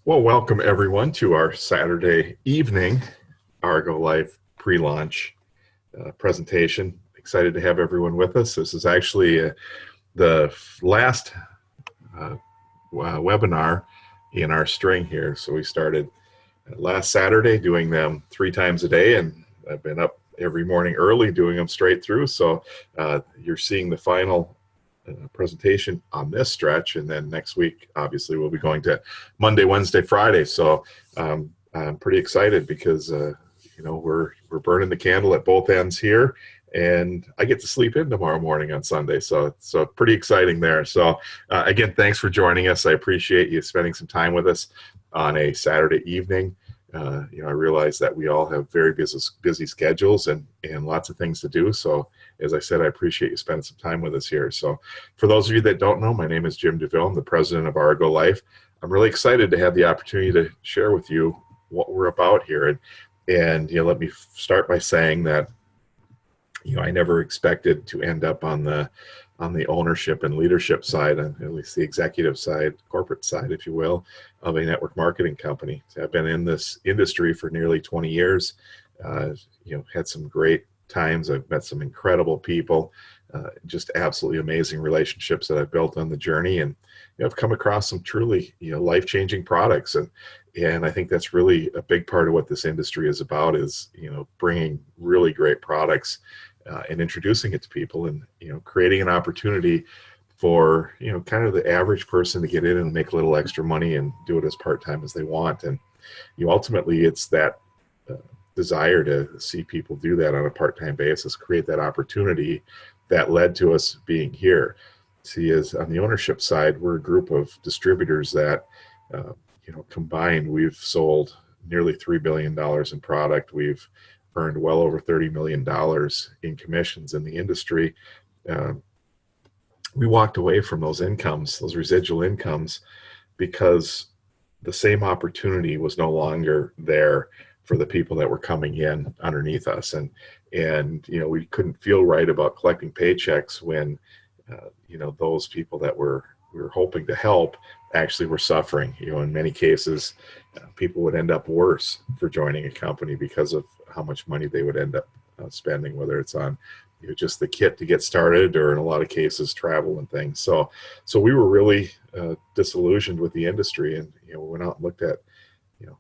Well, welcome everyone to our Saturday evening Argo Life pre-launch presentation. Excited to have everyone with us. This is actually the last uh, webinar in our string here. So we started last Saturday doing them 3 times a day, and I've been up every morning early doing them straight through. So you're seeing the final presentation on this stretch, and then next week obviously we'll be going to Monday, Wednesday, Friday. So I'm pretty excited because we're burning the candle at both ends here, and I get to sleep in tomorrow morning on Sunday. So pretty exciting there. So again, thanks for joining us. I appreciate you spending some time with us on a Saturday evening. I realize that we all have very busy schedules and lots of things to do. So as I said, I appreciate you spending some time with us here. So for those of you that don't know, my name is Jim DeVille. I'm the president of Arego Life. I'm really excited to have the opportunity to share with you what we're about here. And let me start by saying that I never expected to end up on the ownership and leadership side, at least the executive side, corporate side, if you will, of a network marketing company. So I've been in this industry for nearly 20 years. Had some great times. I've met some incredible people, just absolutely amazing relationships that I've built on the journey, and I've come across some truly life-changing products, and I think that's really a big part of what this industry is about, is bringing really great products and introducing it to people, and creating an opportunity for kind of the average person to get in and make a little extra money and do it as part-time as they want. And ultimately it's that desire to see people do that on a part-time basis, create that opportunity that led to us being here. See, as on the ownership side, we're a group of distributors that combined, we've sold nearly $3 billion in product. We've earned well over $30 million in commissions in the industry. We walked away from those incomes, those residual incomes, because the same opportunity was no longer there for the people that were coming in underneath us. And we couldn't feel right about collecting paychecks when those people that we were hoping to help actually were suffering. In many cases, people would end up worse for joining a company because of how much money they would end up spending, whether it's on just the kit to get started, or in a lot of cases travel and things. So we were really disillusioned with the industry, and we went out and looked at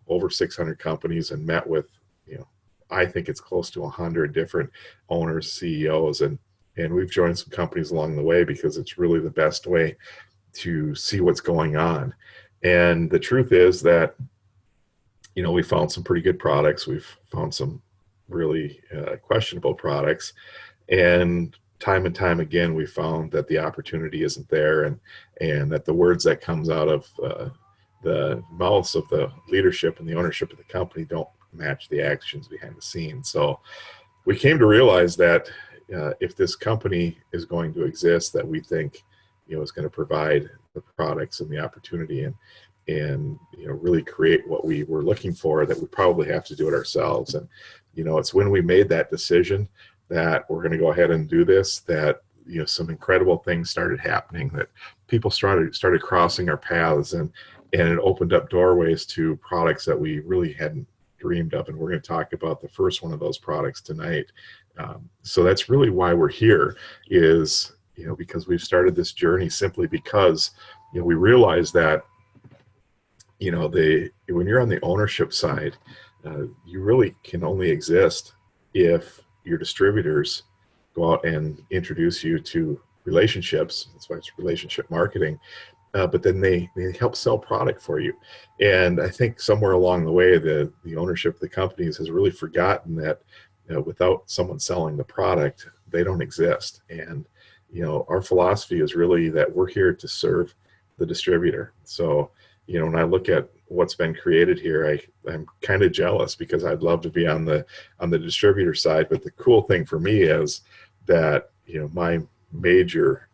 over 600 companies and met with I think it's close to 100 different owners, CEOs, and we've joined some companies along the way because it's really the best way to see what's going on. And the truth is that we found some pretty good products. We've found some really questionable products, and time again we found that the opportunity isn't there, and that the words that comes out of the mouths of the leadership and the ownership of the company don't match the actions behind the scenes. So we came to realize that if this company is going to exist, that we think is going to provide the products and the opportunity and really create what we were looking for, that we probably have to do it ourselves. And it's when we made that decision that we're going to go ahead and do this, that some incredible things started happening, that people started crossing our paths, and it opened up doorways to products that we really hadn't dreamed of. And we're going to talk about the first one of those products tonight. So that's really why we're here, is because we've started this journey simply because we realize that when you're on the ownership side, you really can only exist if your distributors go out and introduce you to relationships. That's why it's relationship marketing. But then they help sell product for you. And I think somewhere along the way, the ownership of the companies has really forgotten that without someone selling the product, they don't exist. And our philosophy is really that we're here to serve the distributor. So when I look at what's been created here, I'm kind of jealous, because I'd love to be on the distributor side. But the cool thing for me is that my major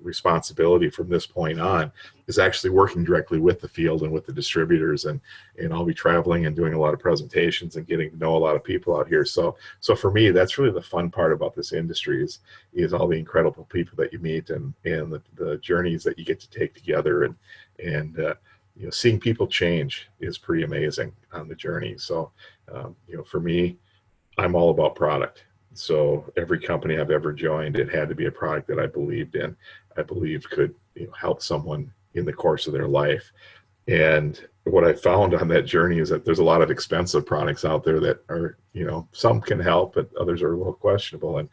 responsibility from this point on is actually working directly with the field and with the distributors, and I'll be traveling and doing a lot of presentations and getting to know a lot of people out here. So for me, that's really the fun part about this industry, is all the incredible people that you meet, and the journeys that you get to take together, and seeing people change is pretty amazing on the journey. So, for me, I'm all about product. So every company I've ever joined, it had to be a product that I believed in. I believed could help someone in the course of their life. And what I found on that journey is that there's a lot of expensive products out there that are, some can help, but others are a little questionable. And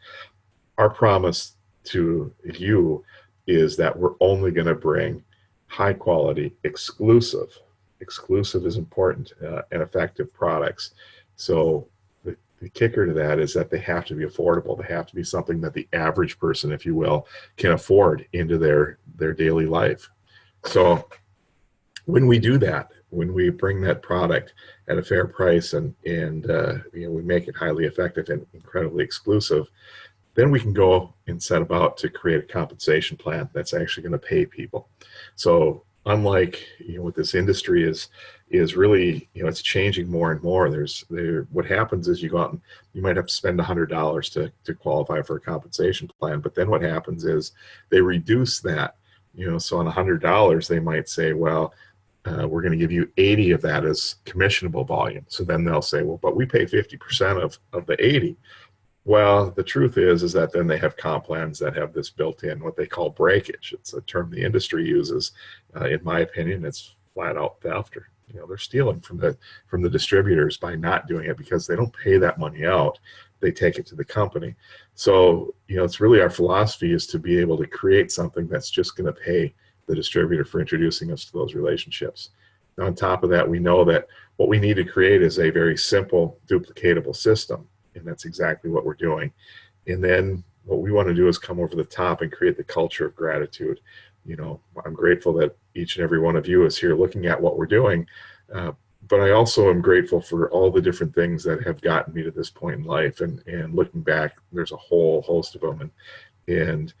our promise to you is that we're only going to bring high quality, exclusive is important, and effective products. So the kicker to that is that they have to be affordable. They have to be something that the average person, if you will, can afford into their daily life. So when we do that, when we bring that product at a fair price and we make it highly effective and incredibly exclusive, then we can go and set about to create a compensation plan that's actually going to pay people. So unlike what this industry is really, it's changing more and more. What happens is you go out and you might have to spend $100 to qualify for a compensation plan, but then what happens is they reduce that. So on $100 they might say, well, we're going to give you 80 of that as commissionable volume. So then they'll say, well, but we pay 50% of the 80. Well, the truth is that then they have comp plans that have this built in, what they call breakage. It's a term the industry uses. In my opinion, it's flat out theft, or they're stealing from the distributors by not doing it, because they don't pay that money out. They take it to the company. So it's really our philosophy is to be able to create something that's just going to pay the distributor for introducing us to those relationships. Now, on top of that, we know that what we need to create is a very simple, duplicatable system. And that's exactly what we're doing. And then what we want to do is come over the top and create the culture of gratitude. I'm grateful that each and every one of you is here looking at what we're doing. But I also am grateful for all the different things that have gotten me to this point in life. And looking back, there's a whole host of them. And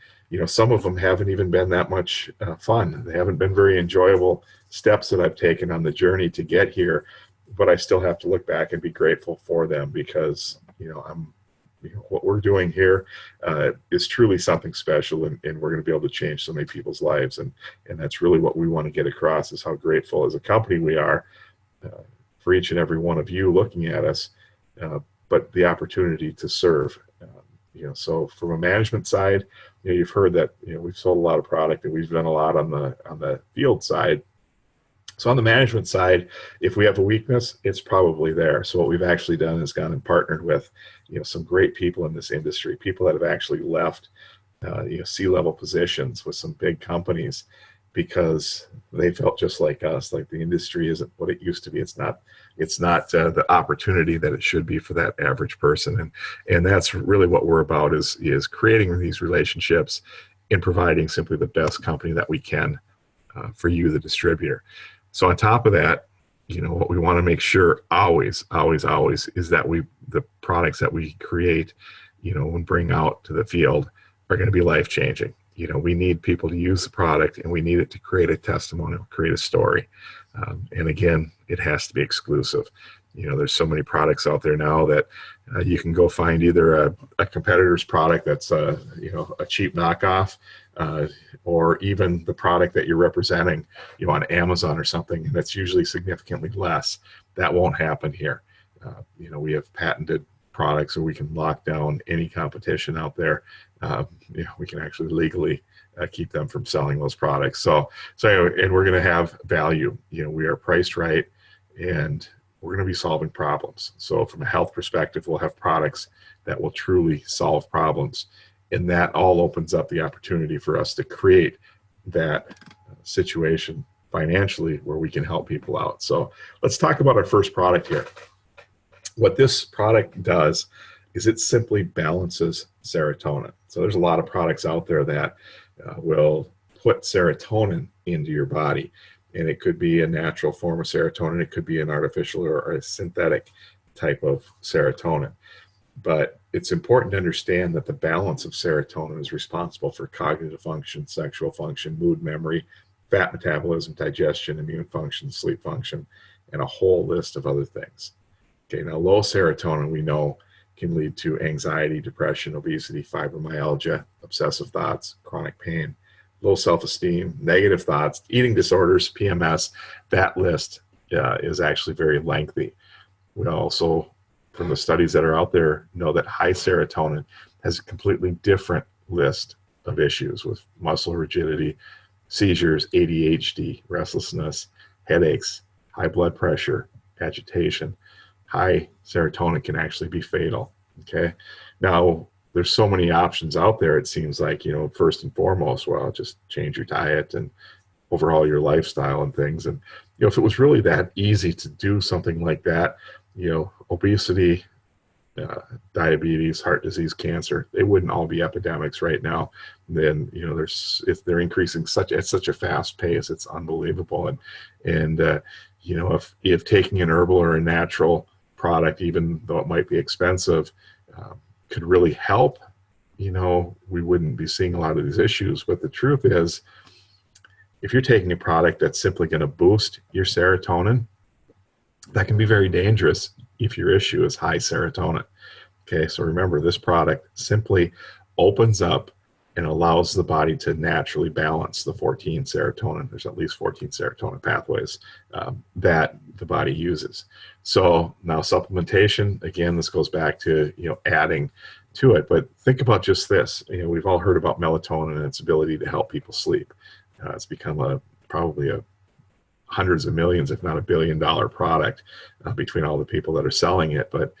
some of them haven't even been that much fun. They haven't been very enjoyable steps that I've taken on the journey to get here. But I still have to look back and be grateful for them, because what we're doing here is truly something special, and we're going to be able to change so many people's lives, and that's really what we want to get across, is how grateful as a company we are for each and every one of you looking at us, but the opportunity to serve. So from a management side, you've heard that we've sold a lot of product, and we've done a lot on the field side. So on the management side, if we have a weakness, it's probably there. So what we've actually done is gone and partnered with, some great people in this industry, people that have actually left, C-level positions with some big companies, because they felt just like us, like the industry isn't what it used to be. It's not the opportunity that it should be for that average person. And that's really what we're about, is creating these relationships and providing simply the best company that we can for you, the distributor. So on top of that, what we want to make sure always is that the products that we create, and bring out to the field are going to be life-changing. We need people to use the product, and we need it to create a testimonial, create a story. And again, it has to be exclusive. There's so many products out there now that you can go find either a competitor's product that's a cheap knockoff, or even the product that you're representing, on Amazon or something, and that's usually significantly less. That won't happen here. We have patented products, so we can lock down any competition out there. We can actually legally keep them from selling those products. So anyway, and we're going to have value. We are priced right, and we're going to be solving problems. So from a health perspective, we'll have products that will truly solve problems. And that all opens up the opportunity for us to create that situation financially where we can help people out. So let's talk about our first product here. What this product does is it simply balances serotonin. So there's a lot of products out there that will put serotonin into your body. And it could be a natural form of serotonin. It could be an artificial or a synthetic type of serotonin. But it's important to understand that the balance of serotonin is responsible for cognitive function, sexual function, mood, memory, fat metabolism, digestion, immune function, sleep function, and a whole list of other things. Okay, now low serotonin we know can lead to anxiety, depression, obesity, fibromyalgia, obsessive thoughts, chronic pain, low self-esteem, negative thoughts, eating disorders, PMS, that list is actually very lengthy. We also, from the studies that are out there, know that high serotonin has a completely different list of issues with muscle rigidity, seizures, ADHD, restlessness, headaches, high blood pressure, agitation. High serotonin can actually be fatal. Okay. Now, there's so many options out there. It seems like, first and foremost, well, just change your diet and overhaul your lifestyle and things. And, if it was really that easy to do something like that, obesity, diabetes, heart disease, cancer, they wouldn't all be epidemics right now. Then, they're increasing at such a fast pace, it's unbelievable. And if taking an herbal or a natural product, even though it might be expensive, could really help, we wouldn't be seeing a lot of these issues. But the truth is, if you're taking a product that's simply going to boost your serotonin, that can be very dangerous if your issue is high serotonin. Okay, so remember, this product simply opens up and allows the body to naturally balance the 14 serotonin. There's at least 14 serotonin pathways that the body uses. So now supplementation, again, this goes back to, adding to it. But think about just this. We've all heard about melatonin and its ability to help people sleep. It's become probably hundreds of millions, if not $1 billion product between all the people that are selling it. But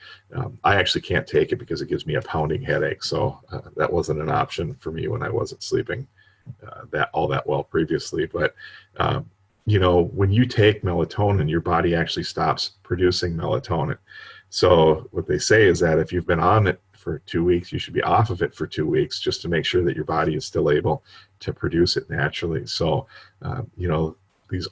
I actually can't take it because it gives me a pounding headache. So that wasn't an option for me when I wasn't sleeping all that well previously. But, when you take melatonin, your body actually stops producing melatonin. So what they say is that if you've been on it for 2 weeks, you should be off of it for 2 weeks just to make sure that your body is still able to produce it naturally. So,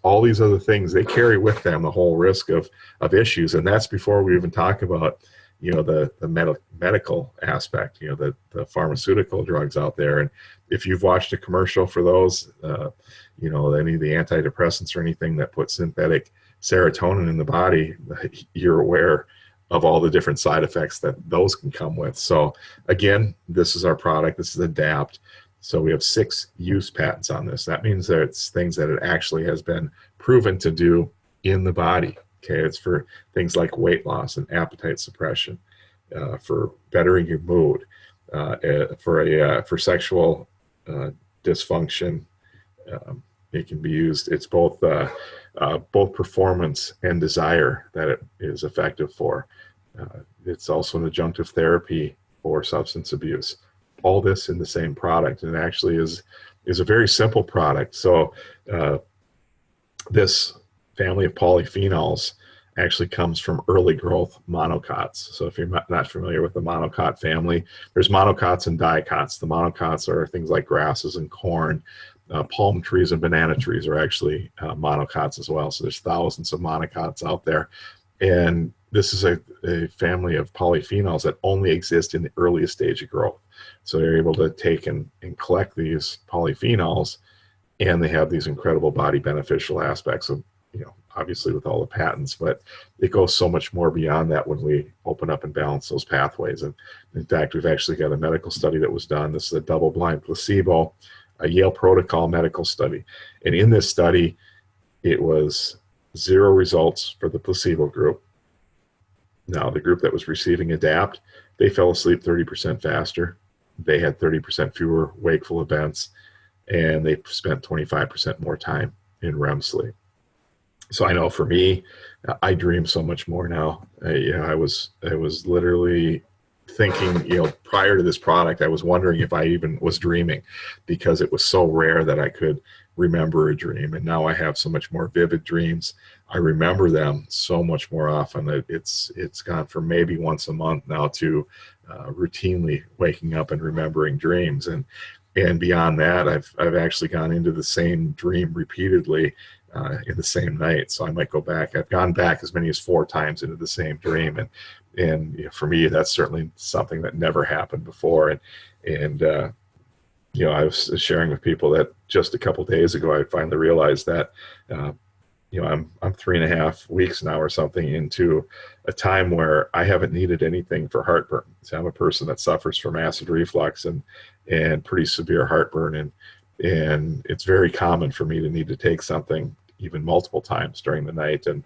all these other things, they carry with them the whole risk of issues. And that's before we even talk about, the medical aspect, the pharmaceutical drugs out there. And if you've watched a commercial for those, any of the antidepressants or anything that put synthetic serotonin in the body, you're aware of all the different side effects that those can come with. So again, this is our product. This is Adapt. So we have 6 use patents on this. That means that it's things that it actually has been proven to do in the body. Okay, it's for things like weight loss and appetite suppression, for bettering your mood, for sexual dysfunction. It can be used. It's both performance and desire that it is effective for. It's also an adjunctive therapy for substance abuse. All this in the same product, and it actually is a very simple product. So this family of polyphenols actually comes from early growth monocots. So if you're not familiar with the monocot family, there's monocots and dicots. The monocots are things like grasses and corn. Palm trees and banana trees are actually monocots as well. So there's thousands of monocots out there. And this is a family of polyphenols that only exist in the earliest stage of growth. So they're able to take and collect these polyphenols, and they have these incredible body beneficial aspects of, obviously with all the patents, but it goes so much more beyond that when we open up and balance those pathways. And in fact, we've actually got a medical study that was done. This is a double-blind placebo, a Yale protocol medical study. And in this study, it was 0 results for the placebo group. Now, the group that was receiving Adapt, they fell asleep 30% faster. They had 30% fewer wakeful events, and they spent 25% more time in REM sleep. So I know for me, I dream so much more now. I was literally thinking, prior to this product, I was wondering if I even was dreaming, because it was so rare that I could remember a dream. And now I have so much more vivid dreams. I remember them so much more often that it's gone from maybe once a month now to routinely waking up and remembering dreams. And beyond that, I've actually gone into the same dream repeatedly in the same night. So I might go back. I've gone back as many as 4 times into the same dream. And for me, that's certainly something that never happened before. And I was sharing with people that just a couple days ago, I finally realized that, I'm 3.5 weeks now or something into a time where I haven't needed anything for heartburn. So I'm a person that suffers from acid reflux and pretty severe heartburn. and it's very common for me to need to take something even multiple times during the night. And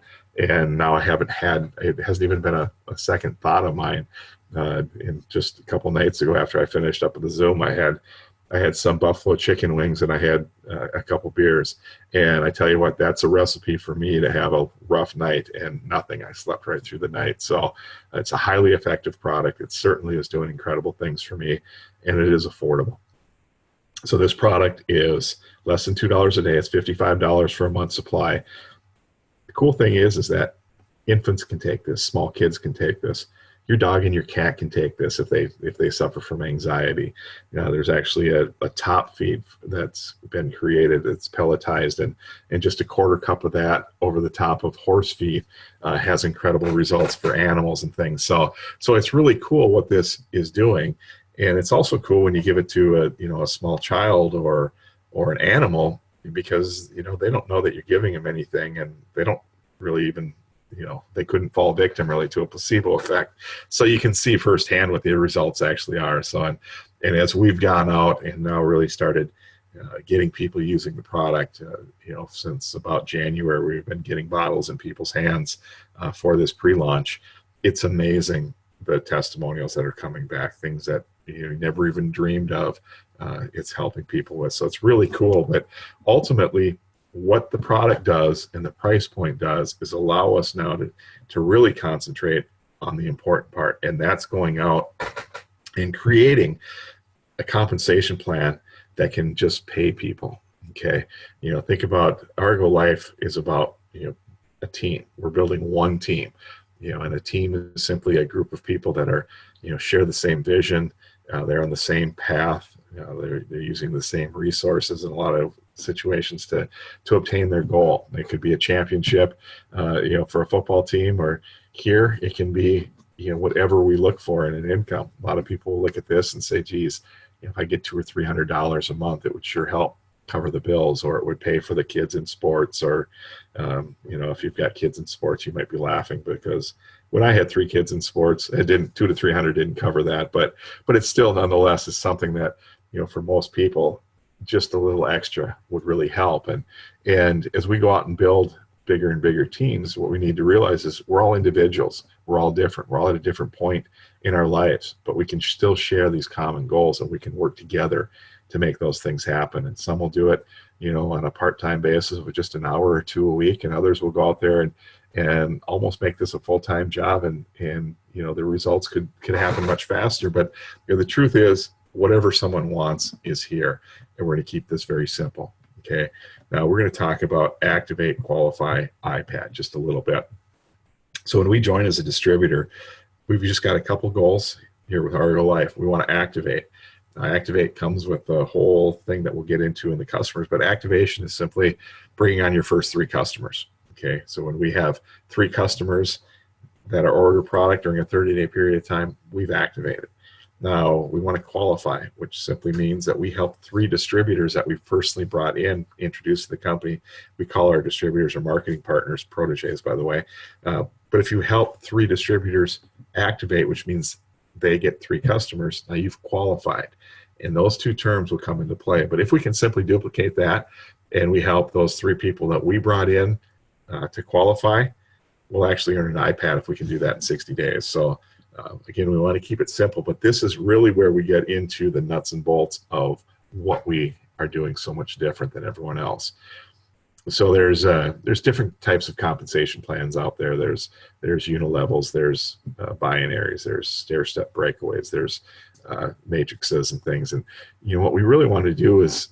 now it hasn't even been a second thought of mine. And just a couple nights ago, after I finished up with the Zoom, I had some buffalo chicken wings, and I had a couple beers. And I tell you what, that's a recipe for me to have a rough night and nothing. I slept right through the night. So it's a highly effective product. It certainly is doing incredible things for me, and it is affordable. So this product is less than $2 a day. It's $55 for a month's supply. The cool thing is that infants can take this, small kids can take this. Your dog and your cat can take this if they suffer from anxiety. There's actually a top feed that's been created that's pelletized, and just a quarter cup of that over the top of horse feed has incredible results for animals and things. So it's really cool what this is doing. And it's also cool when you give it to a small child or an animal, because they don't know that you're giving them anything, and they don't really even they couldn't fall victim really to a placebo effect. So you can see firsthand what the results actually are. So and as we've gone out and now really started getting people using the product, since about January, we've been getting bottles in people's hands for this pre-launch. It's amazing the testimonials that are coming back, things that you never even dreamed of. It's helping people with. So it's really cool. But ultimately, what the product does and the price point does is allow us now to really concentrate on the important part, and that's going out and creating a compensation plan that can just pay people. Okay, think about Arego Life is about a team. We're building one team, and a team is simply a group of people that are share the same vision. They're on the same path. They're using the same resources in a lot of situations to obtain their goal. It could be a championship, for a football team, or here it can be, whatever we look for in an income. A lot of people will look at this and say, geez, if I get $200 or $300 a month, it would sure help cover the bills, or it would pay for the kids in sports, or, if you've got kids in sports, you might be laughing, because when I had 3 kids in sports, it didn't, 200 to 300 didn't cover that, but it's still nonetheless is something that, for most people, just a little extra would really help. And as we go out and build bigger and bigger teams, what we need to realize is we're all individuals. We're all different. We're all at a different point in our lives, but we can still share these common goals, and we can work together to make those things happen. And some will do it, on a part-time basis with just an hour or 2 a week, and others will go out there and almost make this a full-time job, and the results could happen much faster. But the truth is, whatever someone wants is here, and we're going to keep this very simple. Okay, now we're going to talk about Activate, Qualify, iPad just a little bit. So when we join as a distributor, we've just got a couple goals here with Arego Life. We want to activate. Activate comes with the whole thing that we'll get into in the customers, but activation is simply bringing on your first 3 customers. Okay, so when we have 3 customers that are order product during a 30-day period of time, we've activated. Now, we want to qualify, which simply means that we help 3 distributors that we personally brought in, introduced to the company. We call our distributors our marketing partners, proteges, by the way. But if you help 3 distributors activate, which means they get 3 customers, now you've qualified. And those 2 terms will come into play. But if we can simply duplicate that, and we help those 3 people that we brought in to qualify, we'll actually earn an iPad if we can do that in 60 days. So again, we want to keep it simple, but this is really where we get into the nuts and bolts of what we are doing so much different than everyone else. So there's different types of compensation plans out there. There's unilevels, there's binaries, there's stair-step breakaways, there's matrices and things. And what we really want to do is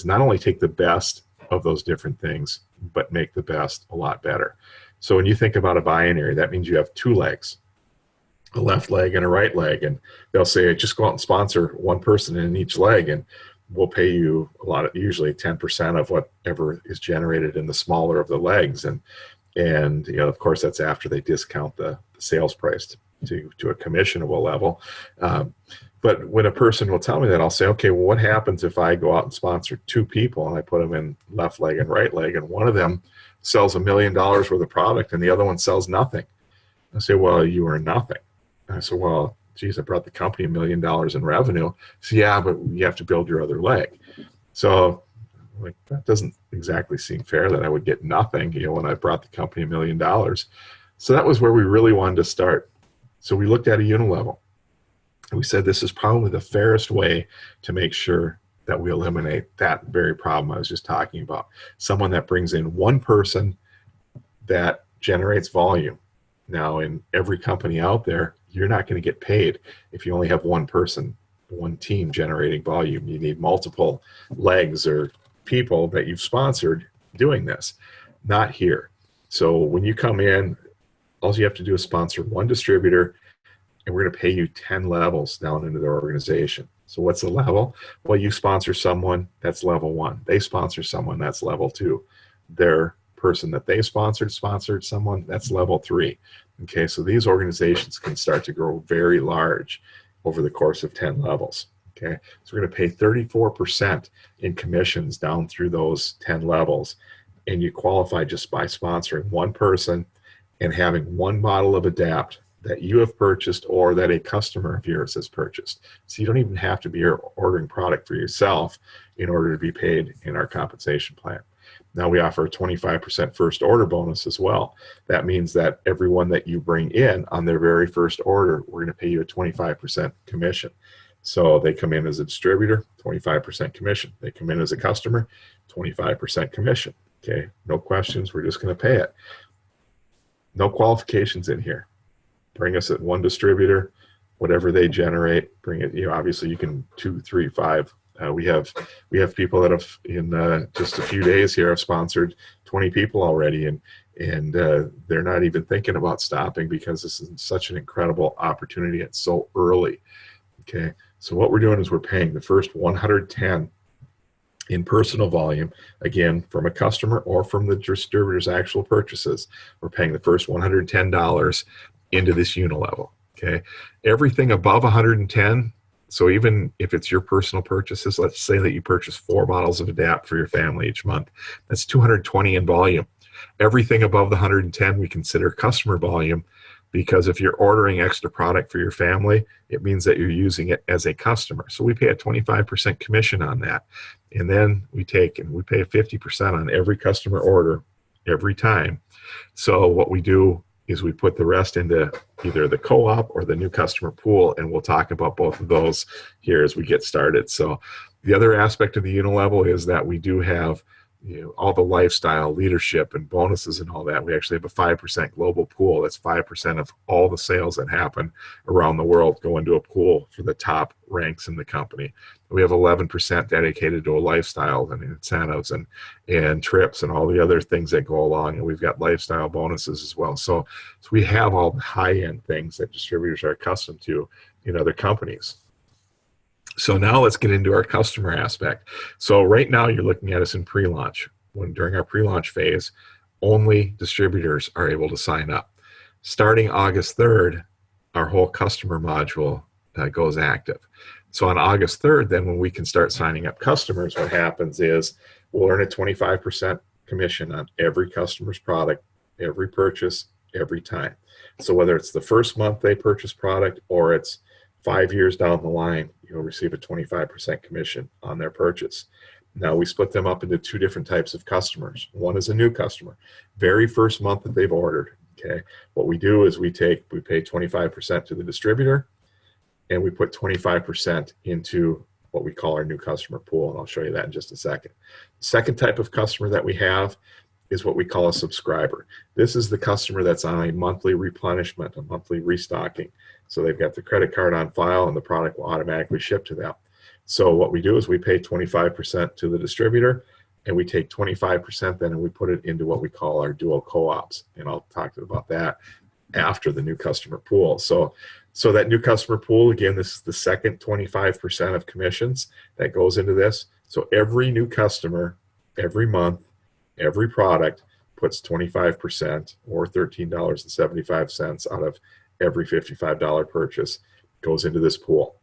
not only take the best of those different things, but make the best a lot better. So when you think about a binary, that means you have 2 legs, a left leg and a right leg, and they'll say, just go out and sponsor 1 person in each leg, and we'll pay you usually 10% of whatever is generated in the smaller of the legs. And of course, that's after they discount the sales price to a commissionable level. But when a person will tell me that, I'll say, okay, well, what happens if I go out and sponsor 2 people and I put them in left leg and right leg, and one of them sells $1 million worth of product and the other one sells nothing? I say, well, you earn nothing. I said, well, geez, I brought the company $1 million in revenue. So yeah, but you have to build your other leg. So like, that doesn't exactly seem fair that I would get nothing, when I brought the company $1 million. So that was where we really wanted to start. So we looked at a unilevel. And we said this is probably the fairest way to make sure that we eliminate that very problem I was just talking about. Someone that brings in one person that generates volume. Now, in every company out there, you're not going to get paid if you only have one person, one team generating volume. You need multiple legs or people that you've sponsored doing this. Not here. So when you come in, all you have to do is sponsor one distributor, and we're going to pay you 10 levels down into their organization. So what's the level? Well, you sponsor someone, that's level 1. They sponsor someone, that's level 2. Their person that they sponsored someone, that's level 3. Okay, so these organizations can start to grow very large over the course of 10 levels. Okay, so we're going to pay 34% in commissions down through those 10 levels, and you qualify just by sponsoring one person and having one bottle of Adapt that you have purchased or that a customer of yours has purchased. So you don't even have to be ordering product for yourself in order to be paid in our compensation plan. Now we offer a 25% first order bonus as well. That means that everyone that you bring in on their very first order, we're going to pay you a 25% commission. So they come in as a distributor, 25% commission. They come in as a customer, 25% commission. Okay, no questions, we're just going to pay it. No qualifications in here. Bring us at one distributor, whatever they generate, bring it. Obviously you can 2, 3, 5. We have people that have in just a few days here have sponsored 20 people already, and they're not even thinking about stopping because this is such an incredible opportunity. It's so early. Okay, so what we're doing is we're paying the first 110 in personal volume, again, from a customer or from the distributor's actual purchases. We're paying the first $110 into this unilevel. Okay, everything above 110. So even if it's your personal purchases, let's say that you purchase 4 bottles of Adapt for your family each month, that's 220 in volume. Everything above the 110 we consider customer volume, because if you're ordering extra product for your family, it means that you're using it as a customer. So we pay a 25% commission on that. And then we pay 50% on every customer order every time. So what we do is we put the rest into either the co-op or the new customer pool, and we'll talk about both of those here as we get started. So the other aspect of the unilevel is that we do have all the lifestyle, leadership, and bonuses and all that. We actually have a 5% global pool. That's 5% of all the sales that happen around the world go into a pool for the top ranks in the company. We have 11% dedicated to a lifestyle and incentives and trips and all the other things that go along. And we've got lifestyle bonuses as well. So we have all the high-end things that distributors are accustomed to in other companies. So now let's get into our customer aspect. So right now you're looking at us in pre-launch. During our pre-launch phase, only distributors are able to sign up. Starting August 3rd, our whole customer module goes active. So on August 3rd, then when we can start signing up customers, what happens is we'll earn a 25% commission on every customer's product, every purchase, every time. So whether it's the first month they purchase product or it's 5 years down the line, you'll receive a 25% commission on their purchase. Now we split them up into 2 different types of customers. One is a new customer, very first month that they've ordered. Okay, what we do is we pay 25% to the distributor, and we put 25% into what we call our new customer pool, and I'll show you that in just a second. The second type of customer that we have is what we call a subscriber. This is the customer that's on a monthly replenishment, a monthly restocking. So they've got the credit card on file and the product will automatically ship to them. So what we do is we pay 25% to the distributor, and we take 25% then and we put it into what we call our dual co-ops. And I'll talk about that after the new customer pool. So that new customer pool, again, this is the second 25% of commissions that goes into this. So every new customer, every month, every product puts 25% or $13.75 out of every $55 purchase goes into this pool.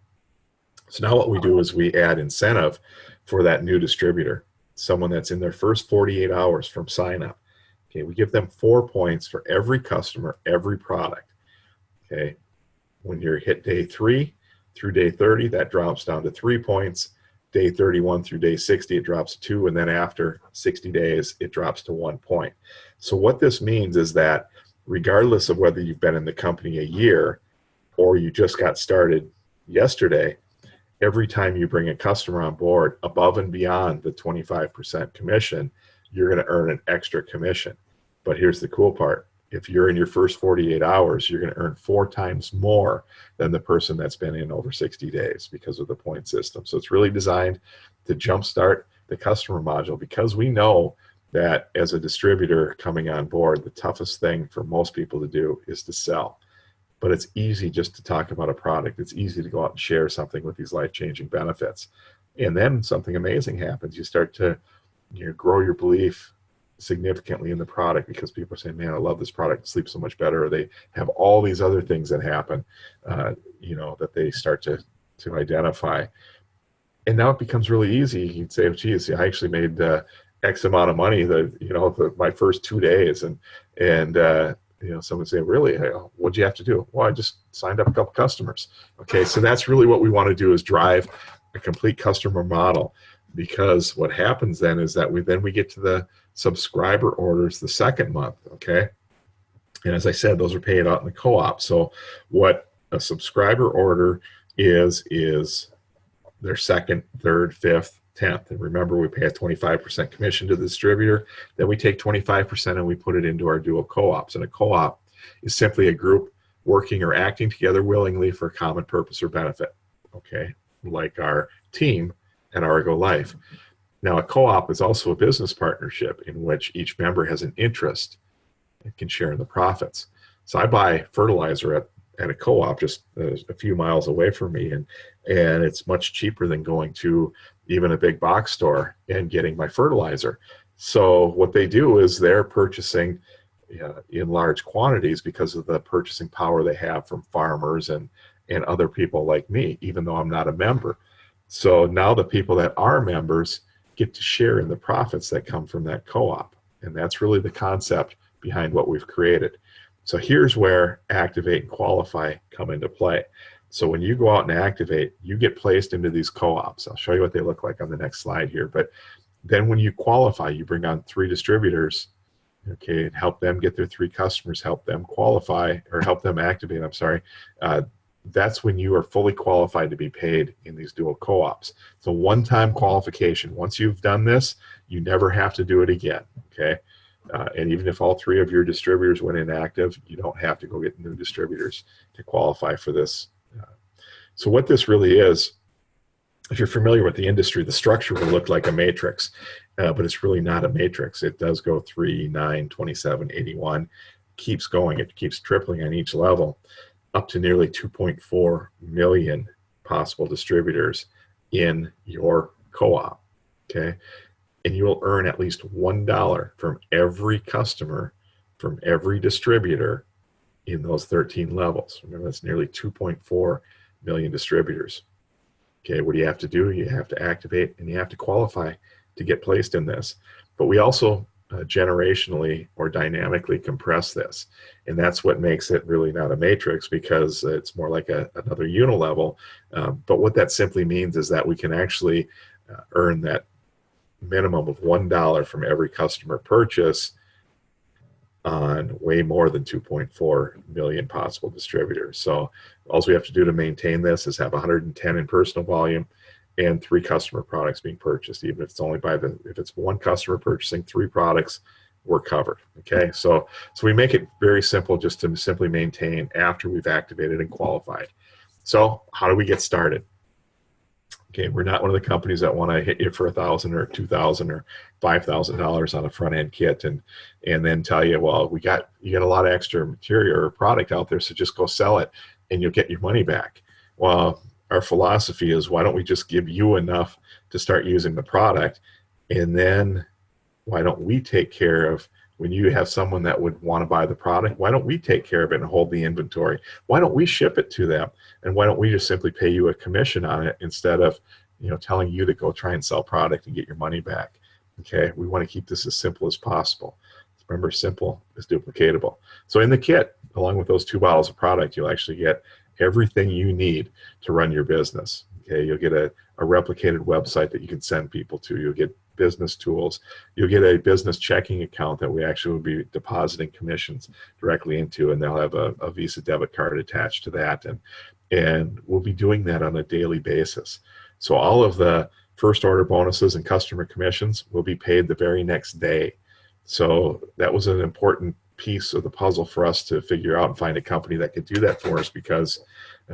So now what we do is we add incentive for that new distributor, someone that's in their first 48 hours from sign up. Okay, we give them 4 points for every customer, every product. Okay, when you hit day 3 through day 30, that drops down to 3 points. day 31 through day 60, it drops to 2, and then after 60 days, it drops to 1 point. So what this means is that regardless of whether you've been in the company a year or you just got started yesterday, every time you bring a customer on board above and beyond the 25% commission, you're going to earn an extra commission. But here's the cool part. If you're in your first 48 hours, you're going to earn 4 times more than the person that's been in over 60 days because of the point system. So it's really designed to jumpstart the customer module, because we know that as a distributor coming on board, the toughest thing for most people to do is to sell. But it's easy just to talk about a product. It's easy to go out and share something with these life-changing benefits. And then something amazing happens. You start to grow your belief significantly in the product, because people are saying, man, I love this product, it sleeps so much better. Or they have all these other things that happen, that they start to identify. And now it becomes really easy. You'd say, oh, geez, I actually made X amount of money my first 2 days. And someone say, really, what'd you have to do? Well, I just signed up a couple customers. Okay, so that's really what we want to do, is drive a complete customer model. Because what happens then is that we get to the subscriber orders the second month, okay? And as I said, those are paid out in the co-op. So what a subscriber order is their second, third, fifth, 10th. And remember, we pay a 25% commission to the distributor. Then we take 25% and we put it into our dual co-ops. And a co-op is simply a group working or acting together willingly for a common purpose or benefit, okay? Like our team at Arego Life. Now, a co-op is also a business partnership in which each member has an interest and can share in the profits. So I buy fertilizer at a co-op just a few miles away from me, and it's much cheaper than going to even a big box store and getting my fertilizer. So what they do is they're purchasing in large quantities because of the purchasing power they have from farmers and other people like me, even though I'm not a member. So now the people that are members get to share in the profits that come from that co-op. And that's really the concept behind what we've created. So here's where activate and qualify come into play. So when you go out and activate, you get placed into these co-ops. I'll show you what they look like on the next slide here. But then when you qualify, you bring on 3 distributors, okay, and help them get their 3 customers, help them qualify, or help them activate, I'm sorry. That's when you are fully qualified to be paid in these dual co-ops. It's a one-time qualification. Once you've done this, you never have to do it again, okay? And even if all 3 of your distributors went inactive, you don't have to go get new distributors to qualify for this. So what this really is, if you're familiar with the industry, the structure will look like a matrix, but it's really not a matrix. It does go 3, 9, 27, 81, keeps going. It keeps tripling on each level, up to nearly 2.4 million possible distributors in your co-op, okay? And you will earn at least $1 from every customer, from every distributor in those 13 levels. Remember, that's nearly 2.4 million distributors. Okay, what do you have to do? You have to activate and you have to qualify to get placed in this. But we also generationally or dynamically compress this. And that's what makes it really not a matrix, because it's more like another unilevel. But what that simply means is that we can actually earn that minimum of $1 from every customer purchase on way more than 2.4 million possible distributors. So all we have to do to maintain this is have 110 in personal volume and 3 customer products being purchased. Even if it's only if it's 1 customer purchasing 3 products, we're covered. Okay, so we make it very simple just to simply maintain after we've activated and qualified. So how do we get started? Okay, we're not one of the companies that want to hit you for $1,000 or $2,000 or $5,000 on a front end kit and then tell you, well, you got a lot of extra material or product out there, so just go sell it and you'll get your money back. Well, our philosophy is, why don't we just give you enough to start using the product, and then why don't we take care of, when you have someone that would want to buy the product, why don't we take care of it and hold the inventory? Why don't we ship it to them? And why don't we just simply pay you a commission on it instead of telling you to go try and sell product and get your money back? Okay, we want to keep this as simple as possible. Remember, simple is duplicatable. So in the kit, along with those 2 bottles of product, you'll actually get everything you need to run your business. Okay, you'll get a a replicated website that you can send people to. You'll get business tools. You'll get a business checking account that we actually will be depositing commissions directly into, and they'll have a Visa debit card attached to that. And we'll be doing that on a daily basis. So all of the first order bonuses and customer commissions will be paid the very next day. So that was an important piece of the puzzle for us to figure out and find a company that could do that for us, because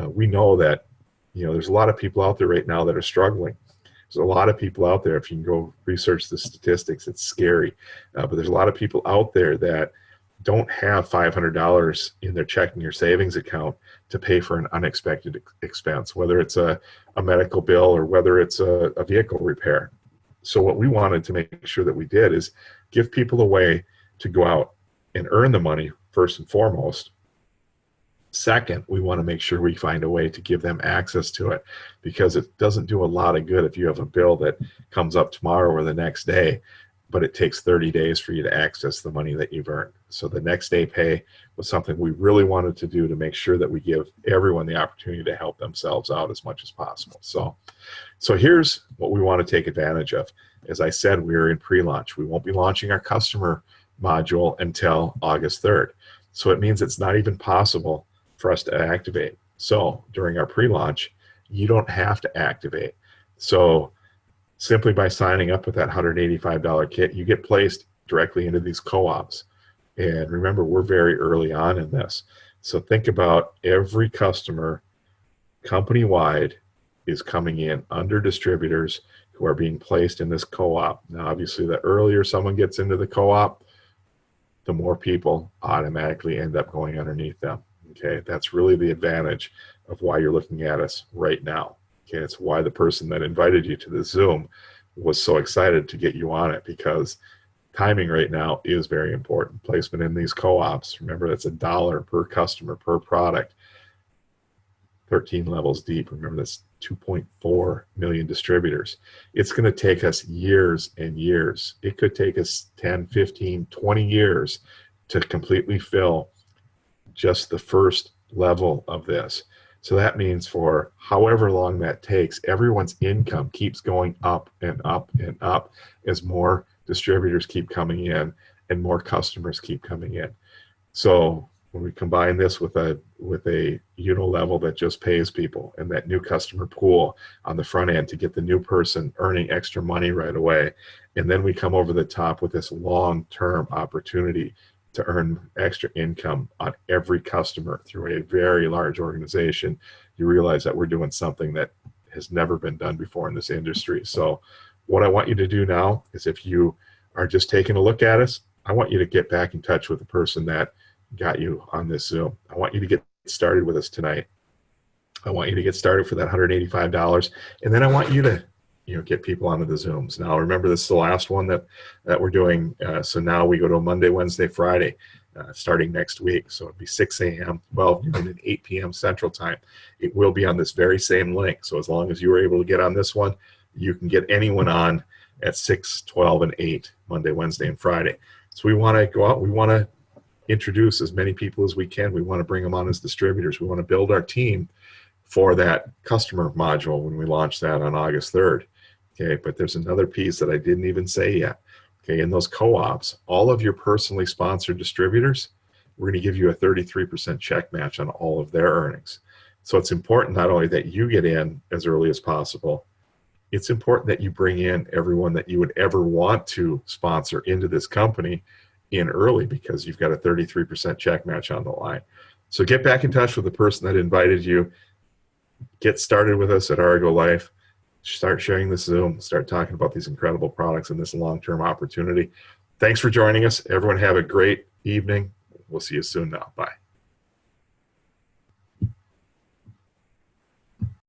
we know that, there's a lot of people out there right now that are struggling. There's a lot of people out there, if you can go research the statistics, it's scary. But there's a lot of people out there that don't have $500 in their checking or savings account to pay for an unexpected expense, whether it's a medical bill or whether it's a vehicle repair. So what we wanted to make sure that we did is give people a way to go out and earn the money first and foremost. Second, we want to make sure we find a way to give them access to it, because it doesn't do a lot of good if you have a bill that comes up tomorrow or the next day, but it takes 30 days for you to access the money that you've earned. So the next day pay was something we really wanted to do to make sure that we give everyone the opportunity to help themselves out as much as possible. So here's what we want to take advantage of. As I said, we're in pre-launch. We won't be launching our customer module until August 3rd. So it means it's not even possible for us to activate. So during our pre-launch, you don't have to activate. So simply by signing up with that $185 kit, you get placed directly into these co-ops. And remember, we're very early on in this. So think about every customer company-wide is coming in under distributors who are being placed in this co-op. Now, obviously, the earlier someone gets into the co-op, the more people automatically end up going underneath them. Okay, that's really the advantage of why you're looking at us right now. Okay, it's why the person that invited you to the Zoom was so excited to get you on it, because timing right now is very important. Placement in these co-ops, remember, that's $1 per customer per product, 13 levels deep. Remember, that's 2.4 million distributors. It's going to take us years and years. It could take us 10, 15, 20 years to completely fill just the first level of this. So that means for however long that takes, everyone's income keeps going up and up and up as more distributors keep coming in and more customers keep coming in. So when we combine this with a level that just pays people and that new customer pool on the front end to get the new person earning extra money right away, and then we come over the top with this long-term opportunity to earn extra income on every customer through a very large organization, you realize that we're doing something that has never been done before in this industry. So what I want you to do now is, if you are just taking a look at us, I want you to get back in touch with the person that got you on this Zoom. I want you to get started with us tonight. I want you to get started for that $185, and then I want you to get people onto the Zooms. Now, remember, this is the last one that we're doing. So now we go to a Monday, Wednesday, Friday, starting next week. So it'll be 6 a.m., 12 noon, and 8 p.m. Central Time. It will be on this very same link. So as long as you were able to get on this one, you can get anyone on at 6, 12, and 8, Monday, Wednesday, and Friday. So we want to go out. We want to introduce as many people as we can. We want to bring them on as distributors. We want to build our team for that customer module when we launch that on August 3rd. Okay, but there's another piece that I didn't even say yet. Okay, in those co-ops, all of your personally sponsored distributors, we're going to give you a 33% check match on all of their earnings. So it's important not only that you get in as early as possible, it's important that you bring in everyone that you would ever want to sponsor into this company in early, because you've got a 33% check match on the line. So get back in touch with the person that invited you. Get started with us at Arego Life. Start sharing the Zoom, start talking about these incredible products and this long-term opportunity. Thanks for joining us. Everyone have a great evening. We'll see you soon now. Bye.